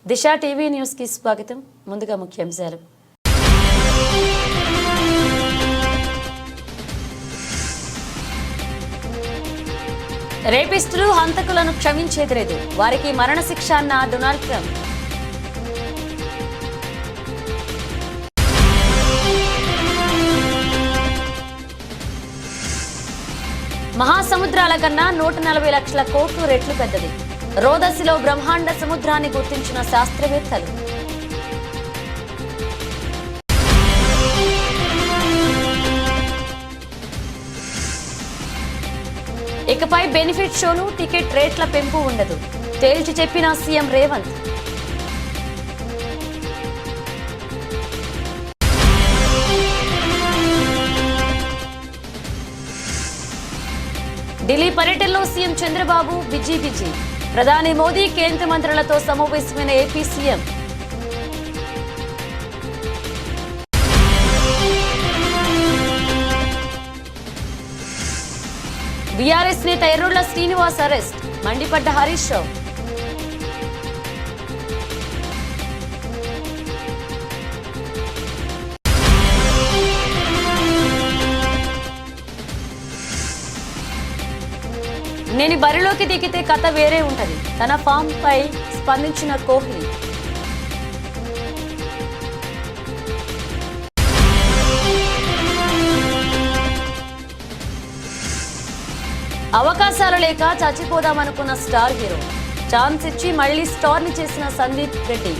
దిశ TV news కి స్వాగతం. ముందుగా ముఖ్యాంశాలు. రేపిస్టులు హంతకులను క్షమించేది లేదు, వారికి మరణశిక్ష అన్న డొనాల్డ్ ట్రంప్. మహాసముద్రాల కన్నా 140 లక్షల కోట్లు రెట్లు పెద్దది. రోదసిలో బ్రహ్మాండ సముద్రాన్ని గుర్తించిన శాస్త్రవేత్తలు. ఇకపై బెనిఫిట్ షోలు, టికెట్ రేట్ల పెంపు ఉండదు, తేల్చి చెప్పిన సీఎం రేవంత్. ఢిల్లీ పర్యటనలో సీఎం చంద్రబాబు బిజీ. ప్రధాని మోదీ కేంద్ర మంత్రులతో సమావేశమైన ఏపీ సీఎం. బీఆర్ఎస్ నేత ఎర్రోళ్ల శ్రీనివాస్ అరెస్ట్, మండిపడ్డ హరీష్ రావు. నేను బరిలోకి దిగితే కథ వేరే ఉంటది, తన ఫామ్ పై స్పందించిన కోహ్లీ. అవకాశాలు లేక చచ్చిపోదామనుకున్న స్టార్ హీరో, ఛాన్స్ ఇచ్చి మళ్లీ స్టార్ ని చేసిన సందీప్ రెడ్డి.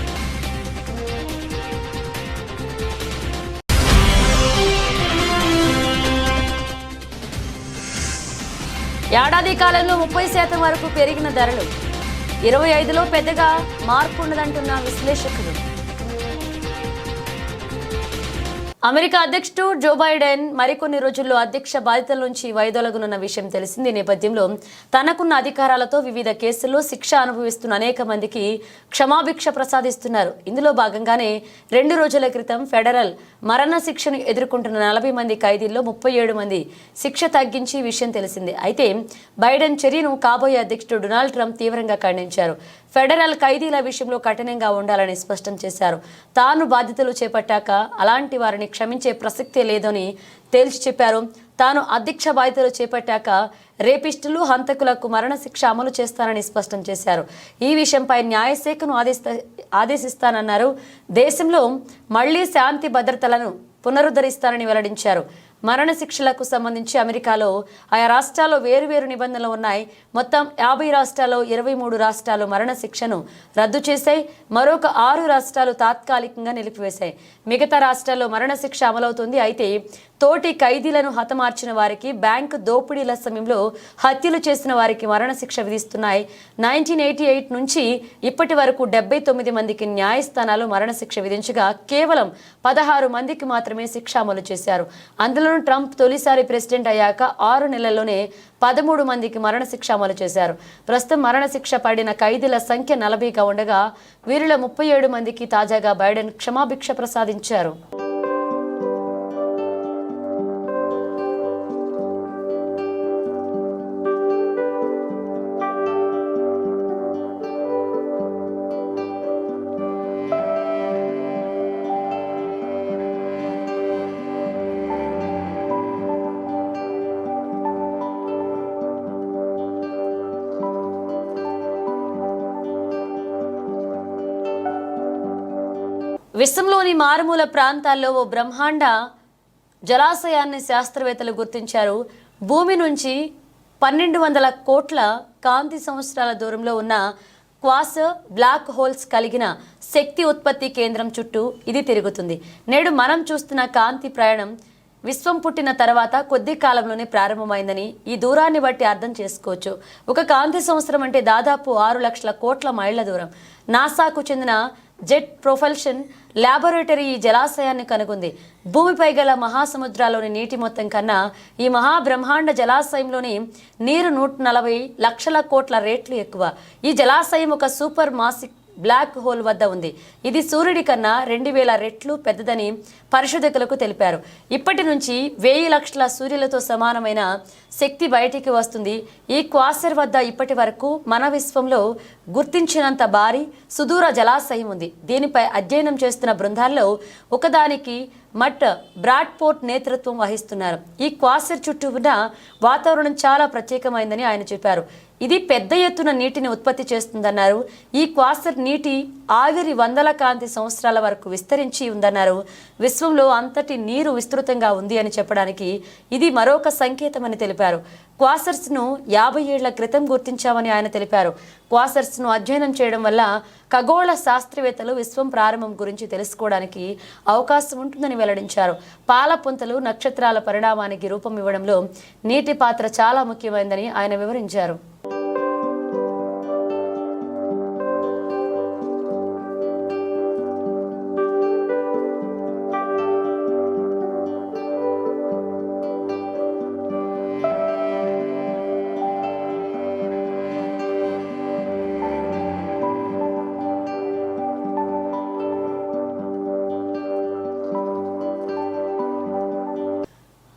ఏడాది కాలంలో 30% వరకు పెరిగిన ధరలు, 25లో పెద్దగా మార్పు ఉండదంటున్న విశ్లేషకులు. అమెరికా అధ్యక్షుడు జో బైడెన్ మరికొన్ని రోజుల్లో అధ్యక్ష బాధ్యతల నుంచి వైదొలగనున్న విషయం తెలిసింది. ఈ నేపథ్యంలో తనకున్న అధికారాలతో వివిధ కేసుల్లో శిక్ష అనుభవిస్తున్న అనేక మందికి క్షమాభిక్ష ప్రసాదిస్తున్నారు. ఇందులో భాగంగానే 2 రోజుల క్రితం ఫెడరల్ మరణ శిక్షను ఎదుర్కొంటున్న 40 మంది ఖైదీల్లో 37 మంది శిక్ష తగ్గించి విషయం తెలిసింది. అయితే బైడెన్ చర్యను కాబోయే అధ్యక్షుడు డొనాల్డ్ ట్రంప్ తీవ్రంగా ఖండించారు. ఫెడరల్ ఖైదీల విషయంలో కఠినంగా ఉండాలని స్పష్టం చేశారు. తాను బాధ్యతలు చేపట్టాక అలాంటి వారిని క్షమించే ప్రసక్తే లేదని తేల్చి చెప్పారు. తాను అధ్యక్ష బాధ్యతలు చేపట్టాక రేపిస్టులు, హంతకులకు మరణశిక్ష అమలు చేస్తానని స్పష్టం చేశారు. ఈ విషయంపై న్యాయశాఖను ఆదేశిస్తానన్నారు. దేశంలో మళ్లీ శాంతి భద్రతలను పునరుద్ధరిస్తానని వెల్లడించారు. మరణశిక్షలకు సంబంధించి అమెరికాలో ఆయా రాష్ట్రాల్లో వేరువేరు నిబంధనలు ఉన్నాయి. మొత్తం 50 రాష్ట్రాల్లో 23 రాష్ట్రాలు మరణశిక్షను రద్దు చేశాయి. మరొక 6 రాష్ట్రాలు తాత్కాలికంగా నిలిపివేశాయి. మిగతా రాష్ట్రాల్లో మరణశిక్ష అమలవుతుంది. అయితే తోటి ఖైదీలను హతమార్చిన వారికి, బ్యాంకు దోపిడీల సమయంలో హత్యలు చేసిన వారికి మరణశిక్ష విధిస్తున్నాయి. 1988 నుంచి ఇప్పటి వరకు 79 మందికి న్యాయస్థానాలు మరణశిక్ష విధించగా కేవలం 16 మందికి మాత్రమే శిక్ష అమలు చేశారు. అందులో ట్రంప్ తొలిసారి ప్రెసిడెంట్ అయ్యాక 6 నెలల్లోనే 13 మందికి మరణశిక్ష అమలు చేశారు. ప్రస్తుతం మరణశిక్ష పడిన ఖైదీల సంఖ్య 40గా ఉండగా వీరిలో 37 మందికి తాజాగా బైడెన్ క్షమాభిక్ష ప్రసాదించారు. విశ్వంలోని మారుమూల ప్రాంతాల్లో ఓ బ్రహ్మాండ జలాశయాన్ని శాస్త్రవేత్తలు గుర్తించారు. భూమి నుంచి 1200 కోట్ల కాంతి సంవత్సరాల దూరంలో ఉన్న క్వాసర్ బ్లాక్ హోల్స్ కలిగిన శక్తి ఉత్పత్తి కేంద్రం చుట్టూ ఇది తిరుగుతుంది. నేడు మనం చూస్తున్న కాంతి ప్రయాణం విశ్వం పుట్టిన తర్వాత కొద్ది కాలంలోనే ప్రారంభమైందని ఈ దూరాన్ని బట్టి అర్థం చేసుకోవచ్చు. ఒక కాంతి సంవత్సరం అంటే దాదాపు 6 లక్షల కోట్ల మైళ్ల దూరం. నాసాకు చెందిన జెట్ ప్రొపల్షన్ ల్యాబొరేటరీ ఈ జలాశయాన్ని కనుగొంది. భూమిపై గల మహాసముద్రాల్లోని నీటి మొత్తం కన్నా ఈ మహాబ్రహ్మాండ జలాశయంలోని నీరు 140 లక్షల కోట్ల రేట్లు ఎక్కువ. ఈ జలాశయం ఒక సూపర్ బ్లాక్ హోల్ వద్ద ఉంది. ఇది సూర్యుడి కన్నా 2000 రెట్లు పెద్దదని పరిశోధకులకు తెలిపారు. ఇప్పటి నుంచి 1000 లక్షల సూర్యులతో సమానమైన శక్తి బయటికి వస్తుంది. ఈ క్వాసర్ వద్ద ఇప్పటి వరకు మన విశ్వంలో గుర్తించినంత భారీ సుదూర జలాశయం ఉంది. దీనిపై అధ్యయనం చేస్తున్న బృందాల్లో ఒకదానికి మట్ బ్రాడ్పోర్ట్ నేతృత్వం వహిస్తున్నారు. ఈ క్వాసర్ చుట్టూ ఉన్న వాతావరణం చాలా ప్రత్యేకమైందని ఆయన చెప్పారు. ఇది పెద్ద ఎత్తున నీటిని ఉత్పత్తి చేస్తుందన్నారు. ఈ క్వాసర్ నీటి ఆవిరి వందల కాంతి సంవత్సరాల వరకు విస్తరించి ఉందన్నారు. విశ్వంలో అంతటి నీరు విస్తృతంగా ఉంది అని చెప్పడానికి ఇది మరొక సంకేతమని తెలిపారు. క్వాసర్స్ను 50 ఏళ్ల క్రితం గుర్తించామని ఆయన తెలిపారు. క్వాసర్స్ను అధ్యయనం చేయడం వల్ల ఖగోళ శాస్త్రవేత్తలు విశ్వం ప్రారంభం గురించి తెలుసుకోవడానికి అవకాశం ఉంటుందని వెల్లడించారు. పాలపుంతలు నక్షత్రాల పరిణామానికి రూపం ఇవ్వడంలో నీటి పాత్ర చాలా ముఖ్యమైనదని ఆయన వివరించారు.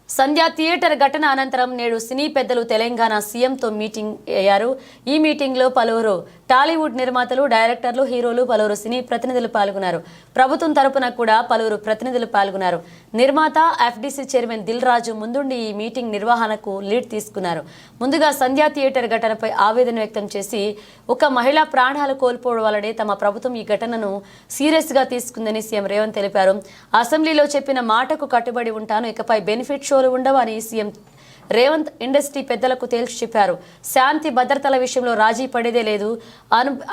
సంధ్య థియేటర్ ఘటన అనంతరం నేడు సినీ పెద్దలు తెలంగాణ సీఎంతో మీటింగ్ అయ్యారు. ఈ మీటింగ్లో పలువురు టాలీవుడ్ నిర్మాతలు, డైరెక్టర్లు, హీరోలు, పలువురు సినీ ప్రతినిధులు పాల్గొన్నారు. ప్రభుత్వం తరపున కూడా పలువురు ప్రతినిధులు పాల్గొన్నారు. నిర్మాత ఎఫ్డీసీ చైర్మన్ దిల్ రాజు ముందుండి ఈ మీటింగ్ నిర్వహణకు లీడ్ తీసుకున్నారు. ముందుగా సంధ్య థియేటర్ ఘటనపై ఆవేదన వ్యక్తం చేసి ఒక మహిళ ప్రాణాలు కోల్పోవడం వల్లనే తమ ప్రభుత్వం ఈ ఘటనను సీరియస్ గా తీసుకుందని సీఎం రేవంత్ తెలిపారు. అసెంబ్లీలో చెప్పిన మాటకు కట్టుబడి ఉంటాను, ఇకపై బెనిఫిట్ షోలు ఉండవని సీఎం రేవంత్ ఇండస్ట్రీ పెద్దలకు తేల్చి చెప్పారు. శాంతి భద్రతల విషయంలో రాజీ పడేదే లేదు.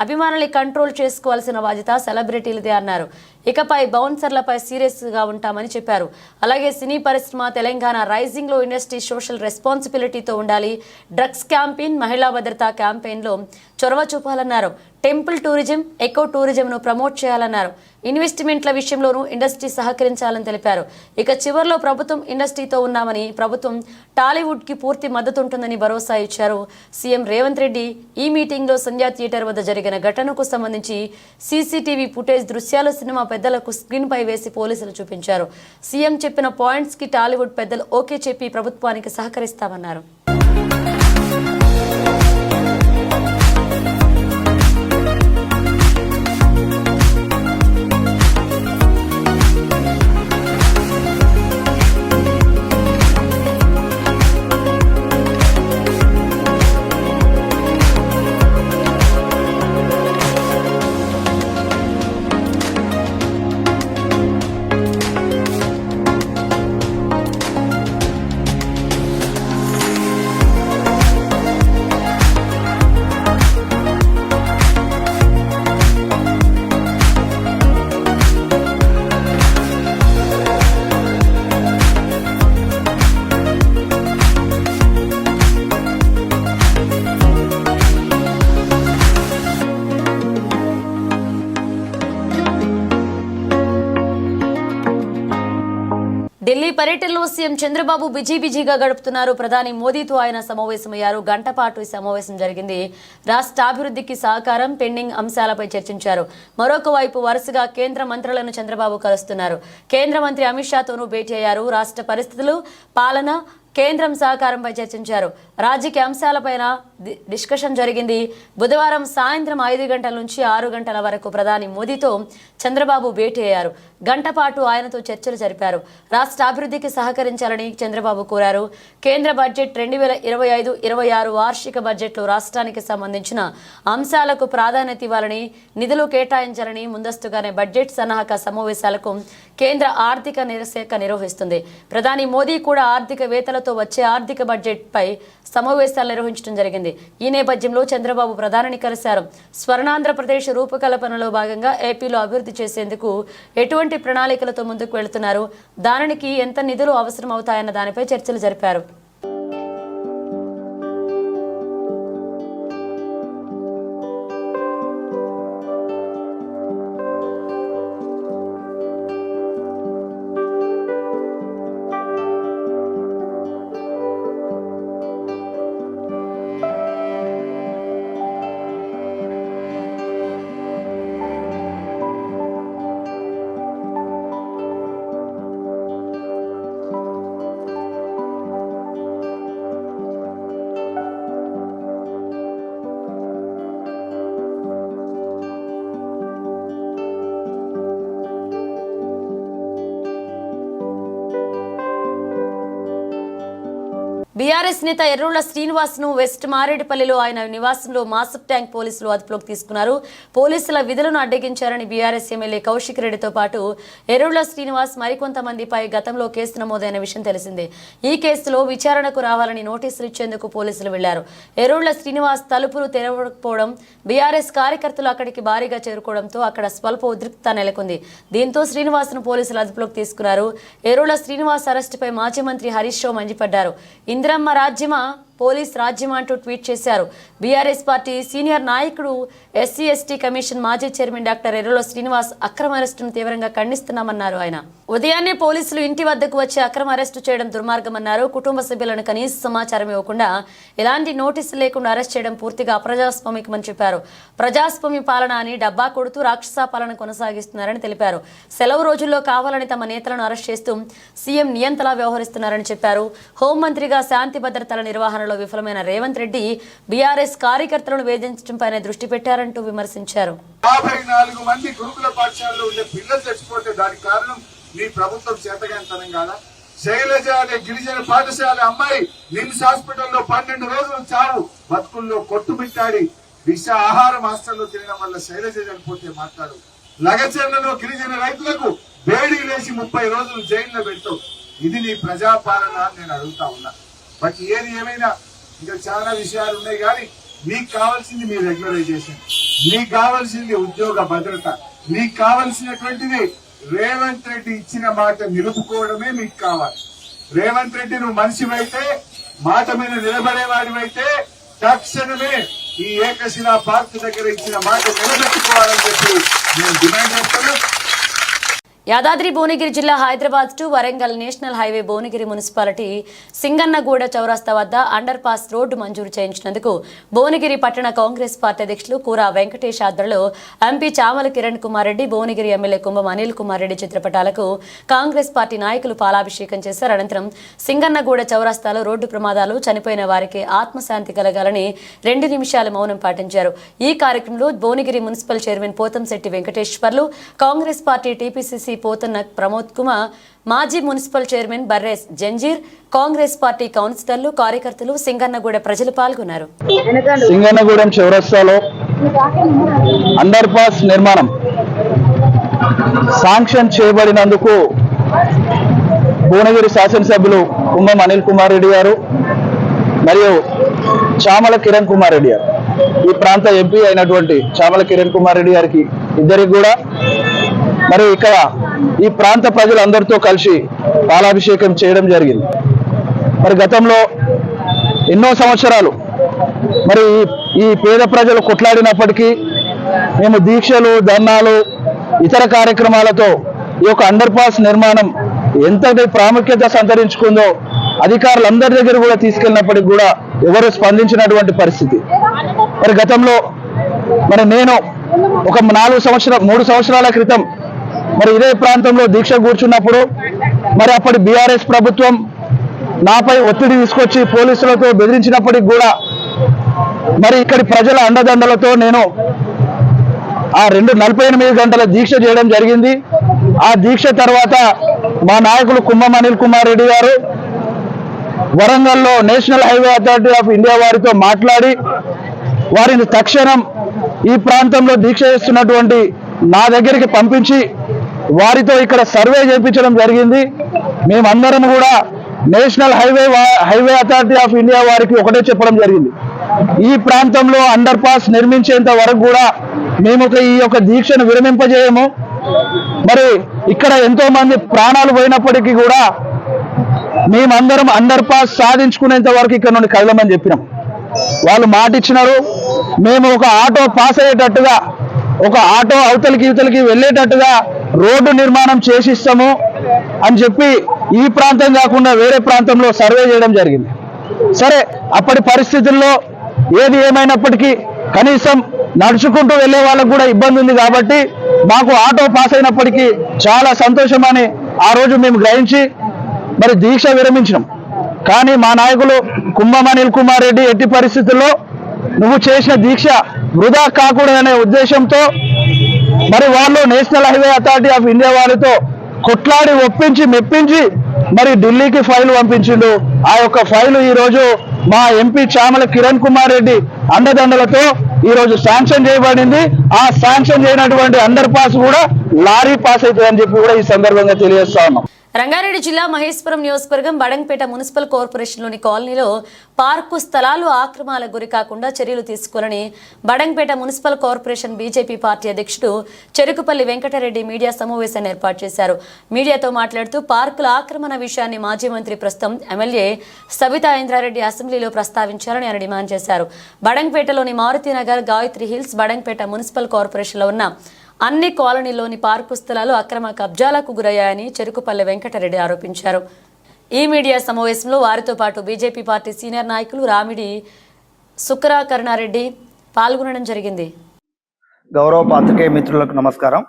అభిమానుల్ని కంట్రోల్ చేసుకోవాల్సిన బాధ్యత సెలబ్రిటీలదే అన్నారు. ఇకపై బౌన్సర్లపై సీరియస్గా ఉంటామని చెప్పారు. అలాగే సినీ పరిశ్రమ తెలంగాణ రైజింగ్ లో ఇండస్ట్రీ సోషల్ రెస్పాన్సిబిలిటీతో ఉండాలి. డ్రగ్స్ క్యాంపెయిన్, మహిళా భద్రతా క్యాంపెయిన్లో చొరవ చూపాలన్నారు. టెంపుల్ టూరిజం, ఎకో టూరిజంను ప్రమోట్ చేయాలన్నారు. ఇన్వెస్ట్మెంట్ల విషయంలోనూ ఇండస్ట్రీ సహకరించాలని తెలిపారు. ఇక చివరిలో ప్రభుత్వం ఇండస్ట్రీతో ఉన్నామని, ప్రభుత్వం టాలీవుడ్కి పూర్తి మద్దతు ఉంటుందని భరోసా ఇచ్చారు. సీఎం రేవంత్ రెడ్డి ఈ మీటింగ్లో సంధ్యా థియేటర్ వద్ద జరిగిన ఘటనకు సంబంధించి సీసీటీవీ ఫుటేజ్ దృశ్యాలు సినిమా పెద్దలకు స్క్రీన్ పై వేసి పోలీసులు చూపించారు. సీఎం చెప్పిన పాయింట్స్ కి టాలీవుడ్ పెద్దలు ఓకే చెప్పి ప్రభుత్వానికి సహకరిస్తామన్నారు. ఢిల్లీ పర్యటనలో సీఎం చంద్రబాబు బిజీగా గడుపుతున్నారు. ప్రధాని మోదీతో ఆయన సమావేశమయ్యారు. గంట పాటు ఈ సమావేశం జరిగింది. రాష్ట్ర అభివృద్ధికి సహకారం, పెండింగ్ అంశాలపై చర్చించారు. మరొక వైపు వరుసగా కేంద్ర మంత్రులను చంద్రబాబు కలుస్తున్నారు. కేంద్ర మంత్రి అమిత్ షాతోనూ భేటీ అయ్యారు. రాష్ట్ర పరిస్థితులు, పాలన, కేంద్రం సహకారంపై చర్చించారు. రాజకీయ అంశాలపైన డిస్కషన్ జరిగింది. బుధవారం సాయంత్రం 5 గంటల నుంచి 6 గంటల వరకు ప్రధాని మోదీతో చంద్రబాబు భేటీ అయ్యారు. గంట పాటు ఆయనతో చర్చలు జరిపారు. రాష్ట్ర అభివృద్ధికి సహకరించాలని చంద్రబాబు కోరారు. కేంద్ర బడ్జెట్ 2025-26 వార్షిక బడ్జెట్లో రాష్ట్రానికి సంబంధించిన అంశాలకు ప్రాధాన్యత ఇవ్వాలని, నిధులు కేటాయించాలని ముందస్తుగానే బడ్జెట్ సన్నాహక సమావేశాలకు కేంద్ర ఆర్థిక శాఖ నిర్వహిస్తుంది. ప్రధాని మోదీ కూడా ఆర్థికవేత్తలతో వచ్చే ఆర్థిక బడ్జెట్ పై సమావేశాలు నిర్వహించడం జరిగింది. ఈ నేపథ్యంలో చంద్రబాబు ప్రధానిని కలిశారు. స్వర్ణాంధ్రప్రదేశ్ రూపకల్పనలో భాగంగా ఏపీలో అభివృద్ధి చేసేందుకు ఎటువంటి ప్రణాళికలతో ముందుకు వెళుతున్నారు, దానికి ఎంత నిధులు అవసరం అవుతాయన్న దానిపై చర్చలు జరిపారు. బీఆర్ఎస్ నేత ఎర్రోళ్ల శ్రీనివాస్ ను వెస్ట్ మారేడుపల్లిలో ఆయన నివాసంలో మాసప్ ట్యాంక్ పోలీసులు అదుపులోకి తీసుకున్నారు. పోలీసుల విధులను అడ్డగించారని బీఆర్ఎస్ ఎమ్మెల్యే కౌశిక్ రెడ్డితో పాటు ఎర్రోళ్ల శ్రీనివాస్ మరికొంతమందిపై గతంలో కేసు నమోదైన విషయం తెలిసిందే. ఈ కేసులో విచారణకు రావాలని నోటీసులు ఇచ్చేందుకు పోలీసులు వెళ్లారు. ఎర్రోళ్ల శ్రీనివాస్ తలుపులు తెరవకపోవడం, బీఆర్ఎస్ కార్యకర్తలు అక్కడికి భారీగా చేరుకోవడంతో అక్కడ స్వల్ప ఉద్రిక్తత నెలకొంది. దీంతో శ్రీనివాస్ ను పోలీసులు అదుపులోకి తీసుకున్నారు. ఎర్రోళ్ల శ్రీనివాస్ అరెస్టుపై మాజీ మంత్రి హరీష్ రావు మండిపడ్డారు. ఇందిరమ్మ రాజ్యమా పోలీస్ రాజ్యమా అంటూ ట్వీట్ చేశారు. బీఆర్ఎస్ పార్టీ సీనియర్ నాయకుడు ఎస్సీ ఎస్టీ కమిషన్ మాజీ చైర్మన్ డాక్టర్ ఎర్రోళ్ల శ్రీనివాస్ అక్రమ అరెస్టును తీవ్రంగా ఖండిస్తున్నామన్నారు. ఆయన ఉదయాన్నే పోలీసులు ఇంటి వద్దకు వచ్చి అక్రమ అరెస్టు చేయడం దుర్మార్గమన్నారు. కుటుంబ సభ్యులను కనీస సమాచారం ఇవ్వకుండా ఎలాంటి నోటీసులు లేకుండా అరెస్ట్ చేయడం పూర్తిగా అప్రజాస్వామికమని చెప్పారు. ప్రజాస్వామ్య పాలన అని డబ్బా కొడుతూ రాక్షస పాలన కొనసాగిస్తున్నారని తెలిపారు. సెలవు రోజుల్లో కావాలని తమ నేతలను అరెస్ట్ చేస్తూ సీఎం నియంతలా వ్యవహరిస్తున్నారని చెప్పారు. హోంమంత్రిగా శాంతి భద్రతల నిర్వహణ విఫలమైన రేవంత్ రెడ్డి బీఆర్ఎస్ కార్యకర్తలను వేధించడంపైనే దృష్టి పెట్టారంటూ విమర్శించారు. 54 మంది గురుకుల పాఠశాలలో ఉండే పిల్లలు చచ్చిపోతే దానికి కారణం మీ ప్రభుత్వం చేతగానితనం కాదా? శైలజ అనే గిరిజన పాఠశాల అమ్మాయి నిమ్స్ హాస్పిటల్లో 12 రోజులు చావు బతుకుల్లో కొట్టుమిట్టాడి విష ఆహారం హాస్టల్లో తినడం వల్ల శైలజ చనిపోతే మాట్లాడు. లగచర్లలో గిరిజన రైతులకు వేడి లేచి 30 రోజులు జైల్లో పెడతావు. ఇది నీ ప్రజాపాలన అని నేను అడుగుతా ఉన్నా. బట్ ఏది ఏమైనా ఇంకా చాలా విషయాలు ఉన్నాయి, కానీ మీకు కావాల్సింది మీ రెగ్యులరైజేషన్, మీకు కావాల్సింది ఉద్యోగ భద్రత, మీకు కావాల్సినటువంటిది రేవంత్ రెడ్డి ఇచ్చిన మాట నిలుపుకోవడమే మీకు కావాలి. రేవంత్ రెడ్డి నువ్వు మనిషివైతే, మాట మీద నిలబడేవాడివైతే తక్షణమే ఈ ఏకశిలా పార్క్ దగ్గర ఇచ్చిన మాట నిలబెట్టుకోవాలని చెప్పి నేను డిమాండ్ చేస్తాను. యాదాద్రి భువనగిరి జిల్లా Hyderabad to Warangal national highway Bhuvanagiri municipality Singannaguda చౌరస్తా వద్ద అండర్ పాస్ రోడ్డు మంజూరు చేయించినందుకు భువనగిరి పట్టణ కాంగ్రెస్ పార్టీ అధ్యక్షులు కూరా వెంకటేష్ ఆధ్వర్యంలో ఎంపీ చామల కిరణ్ కుమార్ రెడ్డి, భువనగిరి ఎమ్మెల్యే కుంభం అనిల్ కుమార్ రెడ్డి చిత్రపటాలకు కాంగ్రెస్ పార్టీ నాయకులు పాలాభిషేకం చేశారు. అనంతరం సింగన్నగూడ చౌరస్తాలో రోడ్డు ప్రమాదాలు, చనిపోయిన వారికి ఆత్మశాంతి కలగాలని 2 నిమిషాలు మౌనం పాటించారు. ఈ కార్యక్రమంలో Bhuvanagiri municipal chairman Pothamsetty Venkateswarlu, Congress party TPCC Pothanna Pramod Kumar, మాజీ municipal chairman Barres Janjir, Congress party కౌన్సిలర్లు, కార్యకర్తలు, సింగన్నగూడ ప్రజలు పాల్గొన్నారు. సింగన్నగూడెం చౌరస్తాలో అండర్ పాస్ నిర్మాణం శాంక్షన్ చేయబడినందుకు భువనగిరి శాసనసభ్యులు కుంభం అనిల్ కుమార్ రెడ్డి గారు మరియు చామల కిరణ్ కుమార్ రెడ్డి గారు, ఈ ప్రాంత ఎంపీ అయినటువంటి చామల కిరణ్ కుమార్ రెడ్డి గారికి ఇద్దరికి కూడా మరి ఇక్కడ ఈ ప్రాంత ప్రజలందరితో కలిసి పాలాభిషేకం చేయడం జరిగింది. మరి గతంలో ఎన్నో సంవత్సరాలు మరి ఈ పేద ప్రజలు కొట్లాడినప్పటికీ మేము దీక్షలు, ధర్నాలు, ఇతర కార్యక్రమాలతో ఈ యొక్క అండర్ పాస్ నిర్మాణం ఎంతటి ప్రాముఖ్యత సంతరించుకుందో అధికారులందరి దగ్గర కూడా తీసుకెళ్ళినప్పటికీ కూడా ఎవరు స్పందించినటువంటి పరిస్థితి. మరి గతంలో మరి నేను ఒక 3 సంవత్సరాల క్రితం మరి ఇదే ప్రాంతంలో దీక్ష కూర్చున్నప్పుడు మరి అప్పటి బీఆర్ఎస్ ప్రభుత్వం నాపై ఒత్తిడి తీసుకొచ్చి పోలీసులతో బెదిరించినప్పటికి కూడా మరి ఇక్కడి ప్రజల అండదండలతో నేను ఆ 48 గంటల దీక్ష చేయడం జరిగింది. ఆ దీక్ష తర్వాత మా నాయకులు కుంభం అనిల్ కుమార్ రెడ్డి గారు వరంగల్లో national highway authority of India వారితో మాట్లాడి వారిని తక్షణం ఈ ప్రాంతంలో దీక్ష చేస్తున్నటువంటి నా దగ్గరికి పంపించి వారితో ఇక్కడ సర్వే చేయించడం జరిగింది. మేమందరం కూడా national highway authority of India వారికి ఒకటే చెప్పడం జరిగింది, ఈ ప్రాంతంలో అండర్ పాస్ నిర్మించేంత వరకు కూడా మేము ఈ యొక్క దీక్షను విరమింపజేయము. మరి ఇక్కడ ఎంతో మంది ప్రాణాలు పోయినప్పటికీ కూడా మేమందరం అండర్ పాస్ సాధించుకునేంత వరకు ఇక్కడ నుండి కదలమని చెప్పినాం. వాళ్ళు మాట ఇచ్చినారు, మేము ఒక ఆటో పాస్ అయ్యేటట్టుగా, ఒక ఆటో అవతలికి ఇవతలికి వెళ్ళేటట్టుగా రోడ్డు నిర్మాణం చేసిస్తాము అని చెప్పి ఈ ప్రాంతం కాకుండా వేరే ప్రాంతంలో సర్వే చేయడం జరిగింది. సరే, అప్పటి పరిస్థితుల్లో ఏది ఏమైనప్పటికీ కనీసం నడుచుకుంటూ వెళ్ళే వాళ్ళకు కూడా ఇబ్బంది ఉంది కాబట్టి మాకు ఆటో పాస్ అయినప్పటికీ చాలా సంతోషమని ఆ రోజు మేము గ్రహించి మరి దీక్ష విరమించినాం. కానీ మా నాయకులు కుంభం అనిల్ కుమార్ రెడ్డి ఎట్టి పరిస్థితుల్లో నువ్వు చేసిన దీక్ష వృధా కాకూడదనే ఉద్దేశంతో మరి వాళ్ళు national highway authority of India వారితో కొట్లాడి ఒప్పించి మెప్పించి మరి ఢిల్లీకి ఫైల్ పంపించిండు. ఆ యొక్క ఫైలు ఈ రోజు మా ఎంపీ చామల కిరణ్ కుమార్ రెడ్డి అండదండలతో ఈ రోజు శాంక్షన్ చేయబడింది. ఆ శాంక్షన్ చేయనటువంటి అండర్ పాస్ కూడా లారీ పాస్ అవుతుందని చెప్పి కూడా ఈ సందర్భంగా తెలియజేస్తా ఉన్నాం. రంగారెడ్డి జిల్లా మహేశ్వరం నియోజకవర్గం బడంగపేట మున్సిపల్ కార్పొరేషన్లోని కాలనీలో పార్కు స్థలాలు ఆక్రమణలకు గురి కాకుండా చర్యలు తీసుకోవాలని Badangpet municipal corporation BJP party అధ్యక్షుడు చెరుకుపల్లి వెంకటరెడ్డి మీడియా సమావేశాన్ని ఏర్పాటు చేశారు. మీడియాతో మాట్లాడుతూ పార్కుల ఆక్రమణ విషయాన్ని మాజీ మంత్రి ప్రస్తుతం ఎమ్మెల్యే సబితా ఇంద్రారెడ్డి అసెంబ్లీలో ప్రస్తావించారని ఆయన డిమాండ్ చేశారు. బడంగపేటలోని మారుతినగర్, గాయత్రి హిల్స్, బడంగపేట మున్సిపల్ కార్పొరేషన్లో ఉన్న అన్ని కాలనీలోని పార్కు స్థలాలు అక్రమ కబ్జాలకు గురయ్యాయని చెరుకుపల్లి వెంకటరెడ్డి ఆరోపించారు. ఈ మీడియా సమావేశంలో వారితో పాటు బీజేపీ పార్టీ సీనియర్ నాయకులు రామిడి సుకరాకరణారెడ్డి పాల్గొనడం జరిగింది. గౌరవ పాత్రికేయ మిత్రులకు నమస్కారం.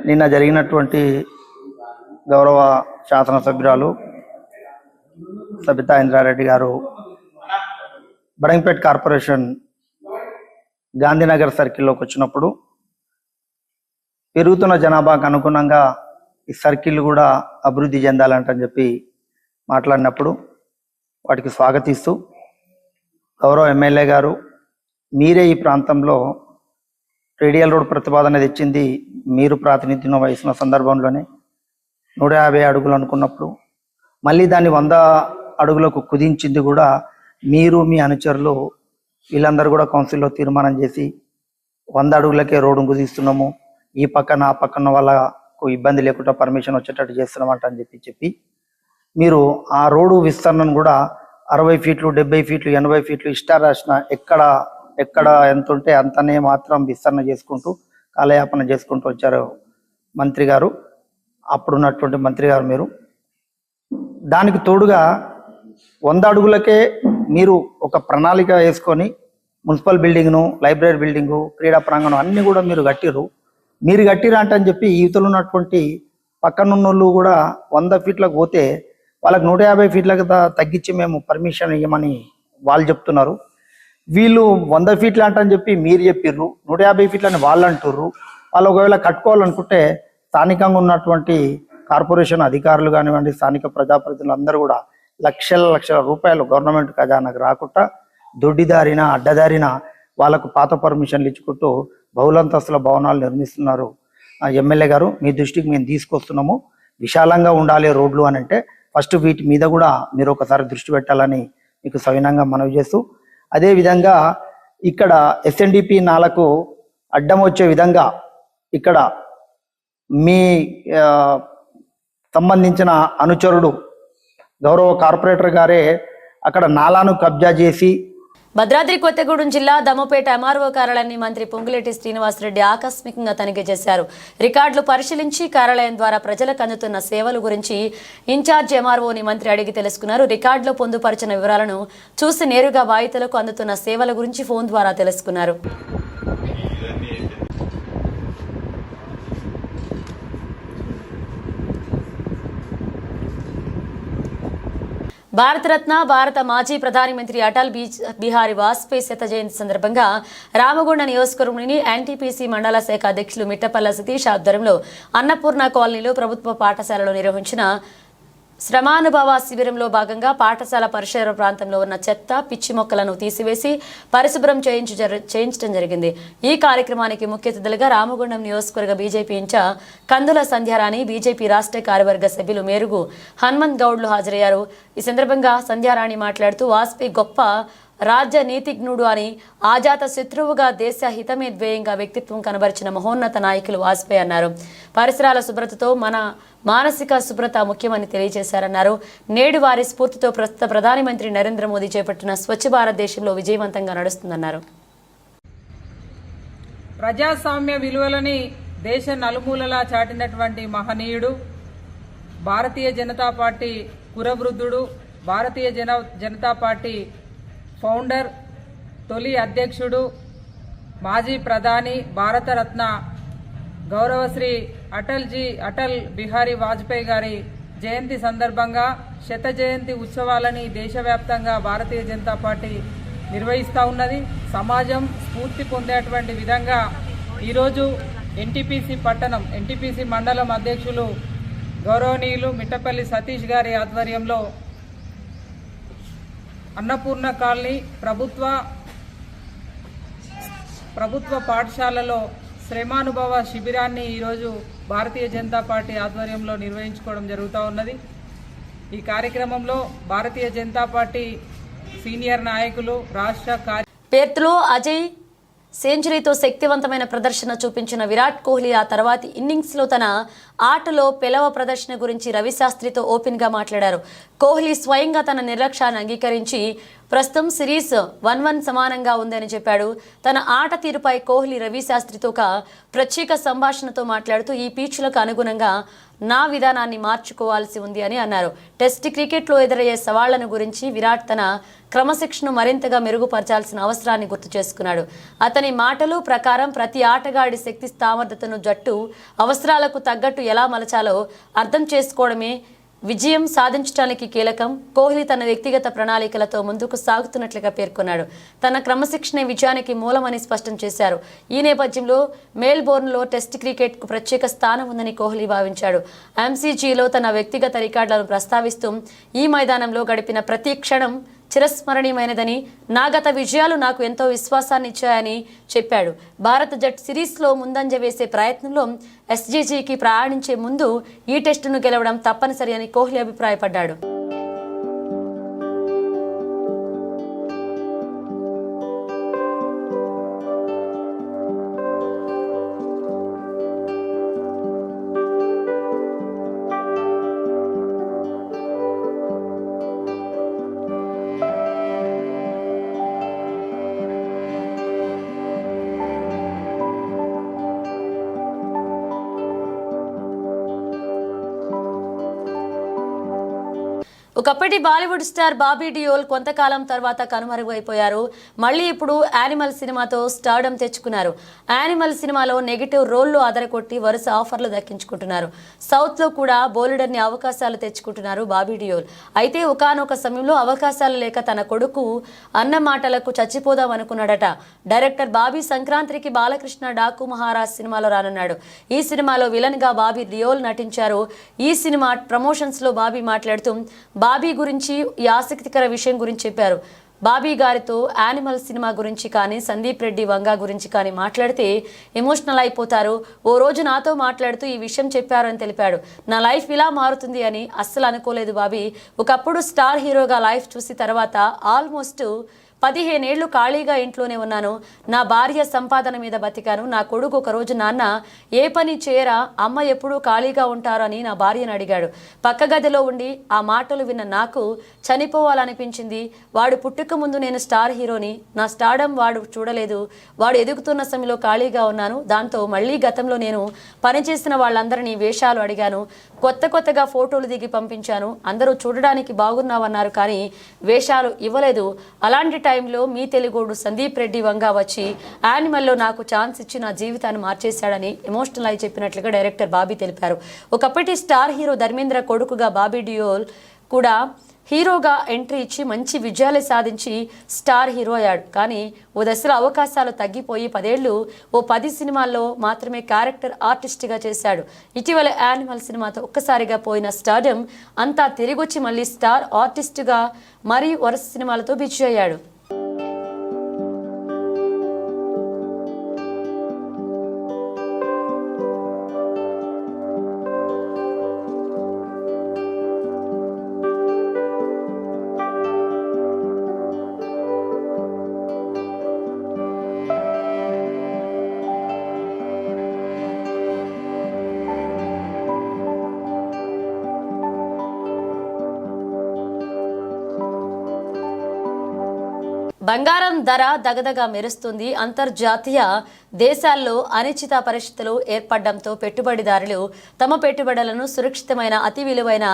నిన్న జరిగినటువంటి గౌరవ శాసనసభ్యురాలు సబితా ఇంద్రారెడ్డి గారు బడంగపేట కార్పొరేషన్ గాంధీనగర్ సర్కిల్లోకి వచ్చినప్పుడు పెరుగుతున్న జనాభాకు అనుగుణంగా ఈ సర్కిల్ కూడా అభివృద్ధి చెందాలంటని చెప్పి మాట్లాడినప్పుడు వాటికి స్వాగతిస్తూ గౌరవ ఎమ్మెల్యే గారు మీరే ఈ ప్రాంతంలో రేడియల్ రోడ్ ప్రతిపాదన తెచ్చింది మీరు ప్రాతినిధ్యం వహిస్తున్న సందర్భంలోనే 150 అడుగులు అనుకున్నప్పుడు మళ్ళీ దాన్ని 100 అడుగులకు కుదించింది కూడా మీరు, మీ అనుచరులు వీళ్ళందరూ కూడా కౌన్సిల్లో తీర్మానం చేసి 100 అడుగులకే రోడ్డు కుదిస్తున్నాము, ఈ పక్కన ఆ పక్కన వాళ్ళకు ఇబ్బంది లేకుండా పర్మిషన్ వచ్చేటట్టు చేస్తున్నామంట అని చెప్పి మీరు ఆ రోడ్డు విస్తరణను కూడా 60 ఫీట్లు, 70 ఫీట్లు, 80 ఫీట్లు ఇష్టారాసిన ఎక్కడ ఎంత ఉంటే అంతనే మాత్రం విస్తరణ చేసుకుంటూ కాలయాపన చేసుకుంటూ వచ్చారు మంత్రి గారు, అప్పుడున్నటువంటి మంత్రి గారు. మీరు దానికి తోడుగా 100 అడుగులకే మీరు ఒక ప్రణాళిక వేసుకొని మున్సిపల్ బిల్డింగ్ను, లైబ్రరీ బిల్డింగు, క్రీడా ప్రాంగణం అన్ని కూడా మీరు కట్టిరు అంటని చెప్పి యువతలు ఉన్నటువంటి పక్కనున్నోళ్ళు కూడా 100 ఫీట్లకు పోతే వాళ్ళకి 150 ఫీట్లకు తగ్గించి మేము పర్మిషన్ ఇవ్వమని వాళ్ళు చెప్తున్నారు. వీళ్ళు 100 ఫీట్లు అంటని చెప్పి మీరు చెప్పిర్రు, 150 ఫీట్లని వాళ్ళు అంటుర్రు. వాళ్ళు ఒకవేళ కట్టుకోవాలనుకుంటే స్థానికంగా ఉన్నటువంటి కార్పొరేషన్ అధికారులు కానివ్వండి, స్థానిక ప్రజాప్రతినిధులు అందరూ కూడా లక్షల రూపాయలు గవర్నమెంట్ ఖజానాకు రాకుండా దొడ్డిదారిన అడ్డదారిన వాళ్ళకు పాత పర్మిషన్లు ఇచ్చుకుంటూ బహుళంతస్తుల భవనాలు నిర్మిస్తున్నారు. ఎమ్మెల్యే గారు మీ దృష్టికి మేము తీసుకొస్తున్నాము, విశాలంగా ఉండాలి రోడ్లు అని అంటే ఫస్ట్ వీటి మీద కూడా మీరు ఒకసారి దృష్టి పెట్టాలని మీకు సవినంగా మనవి చేస్తూ, అదేవిధంగా ఇక్కడ ఎస్ఎన్డిపి నాలకు అడ్డం వచ్చే విధంగా ఇక్కడ మీ సంబంధించిన అనుచరుడు గౌరవ కార్పొరేటర్ గారే అక్కడ నాలాను కబ్జా చేసి భద్రాద్రి కొత్తగూడెం జిల్లా దమ్మపేట ఎంఆర్ఓ కార్యాలయాన్ని మంత్రి పొంగులేటి శ్రీనివాసరెడ్డి ఆకస్మికంగా తనిఖీ చేశారు. రికార్డులు పరిశీలించి కార్యాలయం ద్వారా ప్రజలకు అందుతున్న సేవల గురించి ఇన్ఛార్జ్ ఎంఆర్ఓని మంత్రి అడిగి తెలుసుకున్నారు. రికార్డులో పొందుపరిచిన వివరాలను చూసి నేరుగా బాధితులకు అందుతున్న సేవల గురించి ఫోన్ ద్వారా తెలుసుకున్నారు. భారతరత్న భారత మాజీ ప్రధానమంత్రి అటల్ బిహారీ వాజ్పేయి శత జయంతి సందర్భంగా రామగుండ నియోజకవర్గంలోని ఎన్టీపీసీ మండల శాఖ అధ్యక్షులు మిట్టపల్ల సతీష్ ఆధ్వర్యంలో అన్నపూర్ణ కాలనీలో ప్రభుత్వ పాఠశాలలో నిర్వహించిన శ్రమానుభవ శిబిరంలో భాగంగా పాఠశాల పరిసర ప్రాంతంలో ఉన్న చెత్త, పిచ్చి మొక్కలను తీసివేసి పరిశుభ్రం చేయించడం జరిగింది. ఈ కార్యక్రమానికి ముఖ్య అతిథులుగా రామగుండం నియోజకవర్గ బీజేపీ ఇన్ఛార్జ్ కందుల సంధ్యారాణి, బీజేపీ రాష్ట్ర కార్యవర్గ సభ్యులు మేరుగు హనుమంత్ గౌడ్లు హాజరయ్యారు. ఈ సందర్భంగా సంధ్యారాణి మాట్లాడుతూ వాజ్పేయి గొప్ప రాజనీతిజ్ఞుడు అని, ఆజాత శత్రువుగా దేశ హితమే ధ్యేయంగా వ్యక్తిత్వం కనబరిచిన మహోన్నత నాయకులు వాజ్పేయి అన్నారు. పరిసరాల శుభ్రతతో మన మానసిక శుభ్రత ముఖ్యమని తెలియజేశారన్నారు. నేడు వారి స్ఫూర్తితో ప్రస్తుత ప్రధానమంత్రి నరేంద్ర మోదీ చేపట్టిన స్వచ్ఛ భారత్ దేశంలో విజయవంతంగా నడుస్తుందన్నారు. ప్రజాస్వామ్య విలువలని దేశ నలుమూలలా చాటినటువంటి మహనీయుడు, Bharatiya Janata party కురవృద్ధుడు, Bharatiya Janata party founder, తొలి అధ్యక్షుడు, మాజీ ప్రధాని, భారతరత్న గౌరవశ్రీ అటల్ బిహారీ వాజ్పేయి గారి జయంతి సందర్భంగా శత జయంతి ఉత్సవాలని దేశవ్యాప్తంగా భారతీయ జనతా పార్టీ నిర్వహిస్తూ ఉన్నది. సమాజం స్ఫూర్తి పొందేటువంటి విధంగా ఈరోజు ఎన్టీపీసీ మండలం అధ్యక్షులు గౌరవనీయులు మిట్టపల్లి సతీష్ గారి ఆధ్వర్యంలో అన్నపూర్ణ కాలనీ ప్రభుత్వ పాఠశాలలో శ్రమానుభవ శిబిరాన్ని ఈరోజు భారతీయ జనతా పార్టీ ఆధ్వర్యంలో నిర్వహించుకోవడం జరుగుతూ ఉన్నది. ఈ కార్యక్రమంలో భారతీయ జనతా పార్టీ సీనియర్ నాయకులు రాష్ట్ర పేర్త్లో అజయ్ సెంచరీతో శక్తివంతమైన ప్రదర్శన చూపించిన విరాట్ కోహ్లీ ఆ తర్వాతి ఇన్నింగ్స్లో తన ఆటలో పెలవ ప్రదర్శన గురించి రవిశాస్త్రితో ఓపెన్గా మాట్లాడారు. కోహ్లీ స్వయంగా తన నిర్లక్ష్యాన్ని అంగీకరించి ప్రస్తుతం సిరీస్ 1-1 సమానంగా ఉందని చెప్పాడు. తన ఆట తీరుపై కోహ్లీ రవిశాస్త్రితో ఒక ప్రత్యేక సంభాషణతో మాట్లాడుతూ ఈ పిచ్లకు అనుగుణంగా నా విధానాన్ని మార్చుకోవాల్సి ఉంది అని అన్నారు. టెస్ట్ క్రికెట్లో ఎదురయ్యే సవాళ్లను గురించి విరాట్ తన క్రమశిక్షణను మరింతగా మెరుగుపరచాల్సిన అవసరాన్ని గుర్తు చేసుకున్నాడు. అతని మాటలు ప్రకారం ప్రతి ఆటగాడి శక్తి సామర్థ్యతను జట్టు అవసరాలకు తగ్గట్టు ఎలా మలచాలో అర్థం చేసుకోవడమే విజయం సాధించడానికి కీలకం. కోహ్లీ తన వ్యక్తిగత ప్రణాళికలతో ముందుకు సాగుతున్నట్లుగా పేర్కొన్నాడు. తన క్రమశిక్షణ విజయానికి మూలమని స్పష్టం చేశారు. ఈ నేపథ్యంలో మెల్బోర్న్లో టెస్ట్ క్రికెట్కు ప్రత్యేక స్థానం ఉందని కోహ్లీ భావించాడు. ఎంసీజీలో తన వ్యక్తిగత రికార్డులను ప్రస్తావిస్తూ ఈ మైదానంలో గడిపిన ప్రతి క్షణం చిరస్మరణీయమైనదని, నా గత విజయాలు నాకు ఎంతో విశ్వాసాన్ని ఇచ్చాయని చెప్పాడు. భారత జట్టు సిరీస్లో ముందంజ వేసే ప్రయత్నంలో ఎస్జీజీకి ప్రయాణించే ముందు ఈ టెస్టును గెలవడం తప్పనిసరి అని కోహ్లీ అభిప్రాయపడ్డాడు. ఒకప్పటి బాలీవుడ్ స్టార్ బాబీ డియోల్ కొంతకాలం తర్వాత కనుమరుగైపోయారు. మళ్ళీ ఇప్పుడు యానిమల్ సినిమాతో స్టార్డమ్ తెచ్చుకున్నారు. యానిమల్ సినిమాలో నెగిటివ్ రోల్లో అదరకొట్టి వరుస ఆఫర్లు దక్కించుకుంటున్నారు. సౌత్లో కూడా బోలెడన్ని అవకాశాలు తెచ్చుకుంటున్నారు బాబీ డియోల్. అయితే ఒకానొక సమయంలో అవకాశాలు లేక తన కొడుకు అన్న మాటలకు చచ్చిపోదాం అనుకున్నాడట. డైరెక్టర్ బాబీ సంక్రాంతికి బాలకృష్ణ డాకు మహారాజ్ సినిమాలో రానున్నాడు. ఈ సినిమాలో విలన్ గా బాబీ డియోల్ నటించారు. ఈ సినిమా ప్రమోషన్స్ లో బాబీ మాట్లాడుతూ బాబీ గురించి ఈ ఆసక్తికర విషయం గురించి చెప్పారు. బాబీ గారితో యానిమల్ సినిమా గురించి కానీ సందీప్ రెడ్డి వంగా గురించి కానీ మాట్లాడితే ఎమోషనల్ అయిపోతారు. ఓ రోజు నాతో మాట్లాడుతూ ఈ విషయం చెప్పారు అని తెలిపాడు. నా లైఫ్ ఇలా మారుతుంది అని అస్సలు అనుకోలేదు బాబీ. ఒకప్పుడు స్టార్ హీరోగా లైఫ్ చూసి తర్వాత ఆల్మోస్ట్ 15 ఏళ్లు ఖాళీగా ఇంట్లోనే ఉన్నాను. నా భార్య సంపాదన మీద బతికాను. నా కొడుకు ఒకరోజు నాన్న ఏ పని చేయరా, అమ్మ ఎప్పుడూ ఖాళీగా ఉంటారు అని నా భార్యను అడిగాడు. పక్క గదిలో ఉండి ఆ మాటలు విన్న నాకు చనిపోవాలనిపించింది. వాడు పుట్టుక ముందు నేను స్టార్ హీరోని, నా స్టార్డమ్ వాడు చూడలేదు. వాడు ఎదుగుతున్న సమయంలో ఖాళీగా ఉన్నాను. దాంతో మళ్ళీ గతంలో నేను పనిచేసిన వాళ్ళందరినీ వేషాలు అడిగాను. కొత్తగా ఫోటోలు దిగి పంపించాను. అందరూ చూడడానికి బాగున్నావన్నారు కానీ వేషాలు ఇవ్వలేదు. అలాంటి టైంలో మీ తెలుగోడు సందీప్ రెడ్డి వంగా వచ్చి యానిమల్లో నాకు ఛాన్స్ ఇచ్చి నా జీవితాన్ని మార్చేశాడని ఎమోషనల్ అయి చెప్పినట్లుగా డైరెక్టర్ బాబీ తెలిపారు. ఒకప్పటి స్టార్ హీరో ధర్మేంద్ర కొడుకుగా బాబీ డియోల్ కూడా హీరోగా ఎంట్రీ ఇచ్చి మంచి విజయాలు సాధించి స్టార్ హీరో అయ్యాడు. కానీ ఓ దశలో అవకాశాలు తగ్గిపోయి 10 ఏళ్లు ఓ 10 సినిమాల్లో మాత్రమే క్యారెక్టర్ ఆర్టిస్ట్గా చేశాడు. ఇటీవల యానిమల్ సినిమాతో ఒక్కసారిగా పోయిన స్టార్డమ్ అంతా తిరిగొచ్చి మళ్ళీ స్టార్ ఆర్టిస్ట్గా మరియు వరుస సినిమాలతో బిజీ అయ్యాడు. బంగారం ధర దగదగా మెరుస్తుంది. అంతర్జాతీయ దేశాల్లో అనిశ్చిత పరిస్థితులు ఏర్పడడంతో పెట్టుబడిదారులు తమ పెట్టుబడులను సురక్షితమైన అతి విలువైన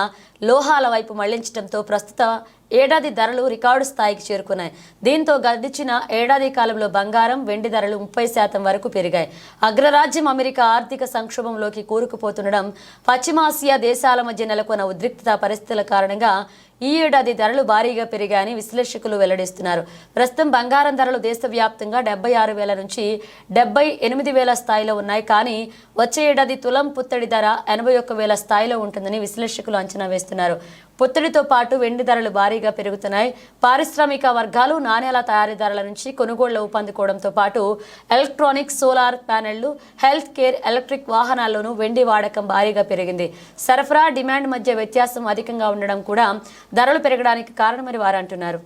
లోహాల వైపు మళ్లించడంతో ప్రస్తుత ఏడాది ధరలు రికార్డు స్థాయికి చేరుకున్నాయి. దీంతో గడిచిన ఏడాది కాలంలో బంగారం, వెండి ధరలు 30% వరకు పెరిగాయి. అగ్రరాజ్యం అమెరికా ఆర్థిక సంక్షోభంలోకి కూరుకుపోతుండడం, పశ్చిమాసియా దేశాల మధ్య నెలకొన్న ఉద్రిక్తత పరిస్థితుల కారణంగా ఈ ఏడాది ధరలు భారీగా పెరిగాయని విశ్లేషకులు వెల్లడిస్తున్నారు. ప్రస్తుతం బంగారం ధరలు దేశవ్యాప్తంగా 76,000 నుంచి 78,000 స్థాయిలో ఉన్నాయి. కానీ వచ్చే ఏడాది తులం పుత్తడి ధర 81,000 స్థాయిలో ఉంటుందని విశ్లేషకులు అంచనా వేస్తున్నారు. పుత్తడితో పాటు వెండి ధరలు భారీగా పెరుగుతున్నాయి. పారిశ్రామిక వర్గాలు నాణేల తయారీదారుల నుంచి కొనుగోళ్లు ఊపందుకోవడంతో పాటు ఎలక్ట్రానిక్స్, సోలార్ ప్యానెళ్లు, హెల్త్ కేర్, ఎలక్ట్రిక్ వాహనాల్లోనూ వెండి వాడకం భారీగా పెరిగింది. సరఫరా, డిమాండ్ మధ్య వ్యత్యాసం అధికంగా ఉండడం కూడా ధరలు పెరగడానికి కారణమని వారు అంటున్నారు.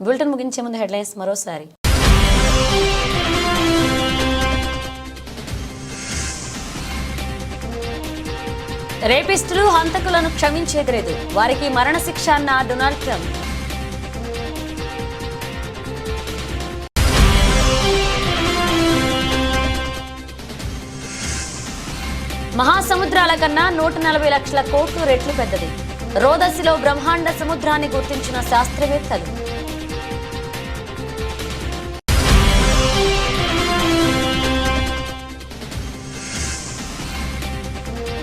బులెటిన్ ముగించే ముందు హెడ్లైన్స్ మరోసారి. రేపిస్టులు, హంతకులను క్షమించేది లేదు, వారికి మరణశిక్ష అన్న డొనాల్డ్ ట్రంప్. మహాసముద్రాల కన్నా 140 లక్షల కోట్లు రెట్లు పెద్దది. రోదసిలో బ్రహ్మాండ సముద్రాన్ని గుర్తించిన శాస్త్రవేత్తలు.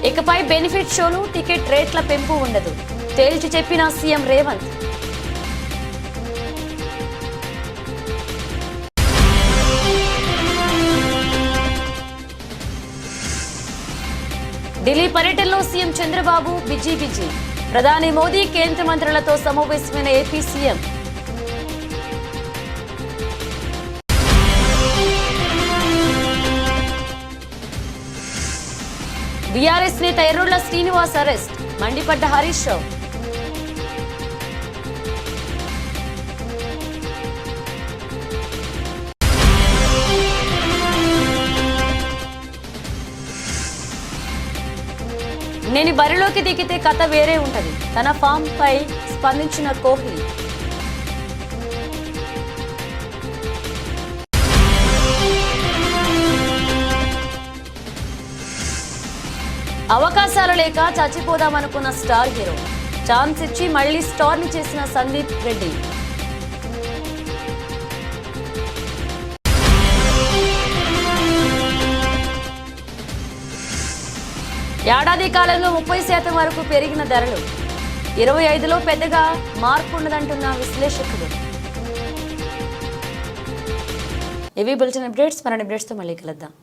ఇకపై బెనిఫిట్ షోలు, టికెట్ రేట్ల పెంపు ఉండదు, తేల్చి చెప్పిన సీఎం రేవంత్. ఢిల్లీ పర్యటనలో సీఎం చంద్రబాబు బిజీ. ప్రధాని మోదీ, కేంద్ర మంత్రులతో సమావేశమైన ఏపీ సీఎం. బీఆర్ఎస్ నేత ఎర్రోళ్ల శ్రీనివాస్ అరెస్ట్, మండిపడ్డ హరీష్ రావు. నేను బరిలోకి దిగితే కథ వేరే ఉంటది, తన ఫామ్ పై స్పందించిన కోహ్లీ. అవకాశాలు లేక చచ్చిపోదామనుకున్న స్టార్ హీరో, ఛాన్స్ ఇచ్చి మళ్లీ స్టార్ ని చేసిన సందీప్ రెడ్డి. ఏడాది కాలంలో 30% వరకు పెరిగిన ధరలు, 25లో పెద్దగా మార్పు ఉండదంటున్న విశ్లేషకులు. ఇవి బులెటిన్ అప్డేట్స్. మరిన్ని అప్డేట్స్తో మళ్ళీ కలుద్దాం.